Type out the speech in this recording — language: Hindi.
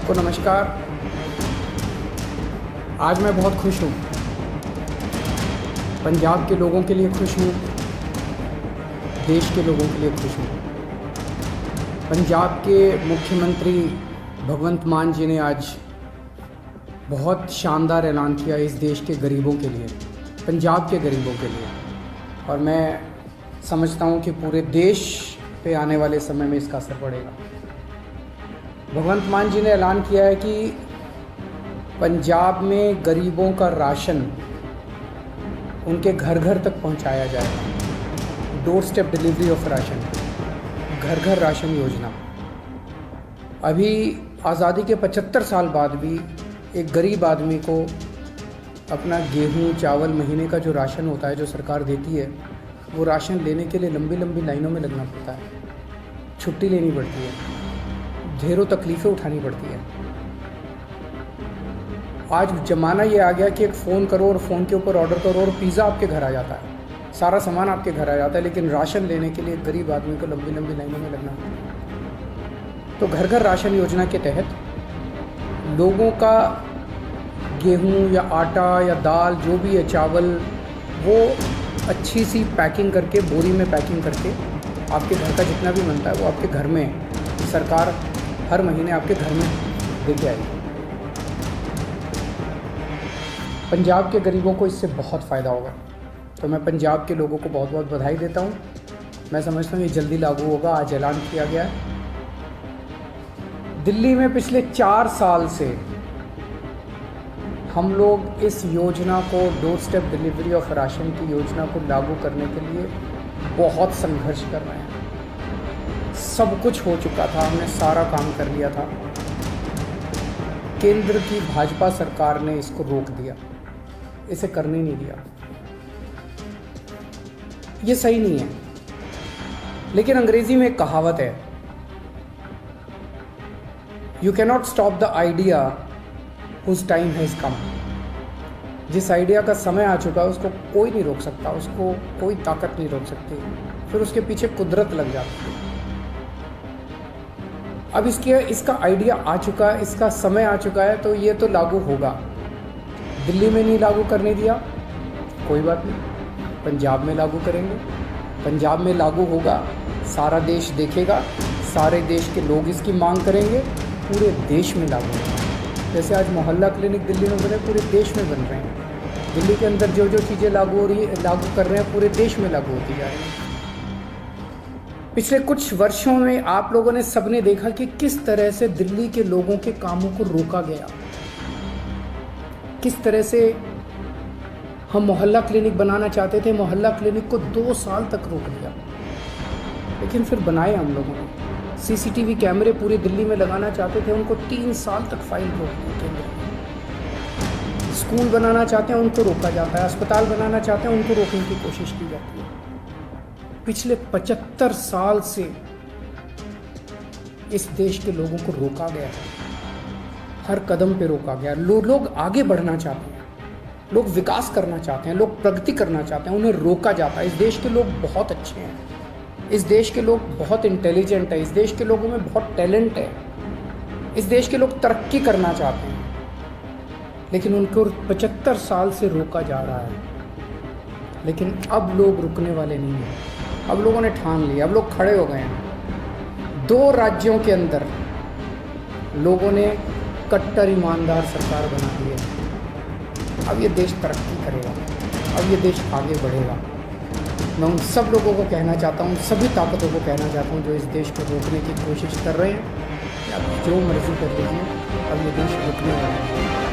सबको नमस्कार। आज मैं बहुत खुश हूँ, पंजाब के लोगों के लिए खुश हूँ, देश के लोगों के लिए खुश हूँ। पंजाब के मुख्यमंत्री भगवंत मान जी ने आज बहुत शानदार ऐलान किया इस देश के गरीबों के लिए, पंजाब के गरीबों के लिए, और मैं समझता हूँ कि पूरे देश पे आने वाले समय में इसका असर पड़ेगा। भगवंत मान जी ने ऐलान किया है कि पंजाब में गरीबों का राशन उनके घर घर तक पहुंचाया जाएगा। Door step delivery of ration, घर घर राशन योजना। अभी आज़ादी के 75 साल बाद भी एक गरीब आदमी को अपना गेहूं चावल महीने का जो राशन होता है, जो सरकार देती है, वो राशन लेने के लिए लंबी लंबी लाइनों में लगना पड़ता है, छुट्टी लेनी पड़ती है, ढेरों तकलीफ़ें उठानी पड़ती है। आज ज़माना ये आ गया कि एक फ़ोन करो और फ़ोन के ऊपर ऑर्डर करो और पिज़्ज़ा आपके घर आ जाता है, सारा सामान आपके घर आ जाता है, लेकिन राशन लेने के लिए गरीब आदमी को लंबी लंबी लाइनों में लगना पड़ता है। तो घर घर राशन योजना के तहत लोगों का गेहूं या आटा या दाल जो भी है, चावल, वो अच्छी सी पैकिंग करके, बोरी में पैकिंग करके आपके घर का जितना भी बनता है वो आपके घर में सरकार हर महीने आपके घर में देके आएगी। पंजाब के गरीबों को इससे बहुत फ़ायदा होगा, तो मैं पंजाब के लोगों को बहुत बहुत बधाई देता हूँ। मैं समझता हूँ ये जल्दी लागू होगा, आज ऐलान किया गया है। दिल्ली में पिछले 4 साल से हम लोग इस योजना को, door step delivery of ration की योजना को लागू करने के लिए बहुत संघर्ष कर रहे हैं। सब कुछ हो चुका था, हमने सारा काम कर लिया था, केंद्र की भाजपा सरकार ने इसको रोक दिया, इसे करने नहीं दिया। ये सही नहीं है, लेकिन अंग्रेजी में एक कहावत है, you cannot stop the idea whose time has come. जिस आइडिया का समय आ चुका है उसको कोई नहीं रोक सकता, उसको कोई ताकत नहीं रोक सकती, फिर उसके पीछे कुदरत लग जाती है। अब इसका आइडिया आ चुका है, इसका समय आ चुका है, तो ये तो लागू होगा। दिल्ली में नहीं लागू करने दिया, कोई बात नहीं, पंजाब में लागू करेंगे। पंजाब में लागू होगा, सारा देश देखेगा, सारे देश के लोग इसकी मांग करेंगे, पूरे देश में लागू होगा। जैसे आज मोहल्ला क्लिनिक दिल्ली में बने, पूरे देश में बन रहे हैं। दिल्ली के अंदर जो जो चीज़ें लागू कर रहे हैं, पूरे देश में लागू होती जा रही हैं। पिछले कुछ वर्षों में आप लोगों ने सबने देखा कि किस तरह से दिल्ली के लोगों के कामों को रोका गया, किस तरह से हम मोहल्ला क्लिनिक बनाना चाहते थे, मोहल्ला क्लिनिक को 2 साल तक रोक दिया, लेकिन फिर बनाए हम लोगों ने। सीसीटीवी कैमरे पूरी दिल्ली में लगाना चाहते थे, उनको 3 साल तक फाइल रोक दी। स्कूल बनाना चाहते हैं, उनको रोका जाता है, अस्पताल बनाना चाहते हैं, उनको रोकने की कोशिश की जाती है। पिछले 75 साल से इस देश के लोगों को रोका गया है, हर कदम पे रोका गया। लोग आगे बढ़ना चाहते हैं, लोग विकास करना चाहते हैं, लोग प्रगति करना चाहते हैं, उन्हें रोका जाता है। इस देश के लोग बहुत अच्छे हैं, इस देश के लोग बहुत इंटेलिजेंट है, इस देश के लोगों में बहुत टैलेंट है, इस देश के लोग तरक्की करना चाहते हैं, लेकिन उनको 75 साल से रोका जा रहा है। लेकिन अब लोग रुकने वाले नहीं हैं, अब लोगों ने ठान लिया, अब लोग खड़े हो गए हैं। 2 राज्यों के अंदर लोगों ने कट्टर ईमानदार सरकार बना दी है। अब ये देश तरक्की करेगा, अब ये देश आगे बढ़ेगा। मैं उन सब लोगों को कहना चाहता हूँ, सभी ताकतों को कहना चाहता हूँ जो इस देश को रोकने की कोशिश कर रहे हैं, आप जो मर्जी कर लीजिए, अब ये देश रुकने वाला है।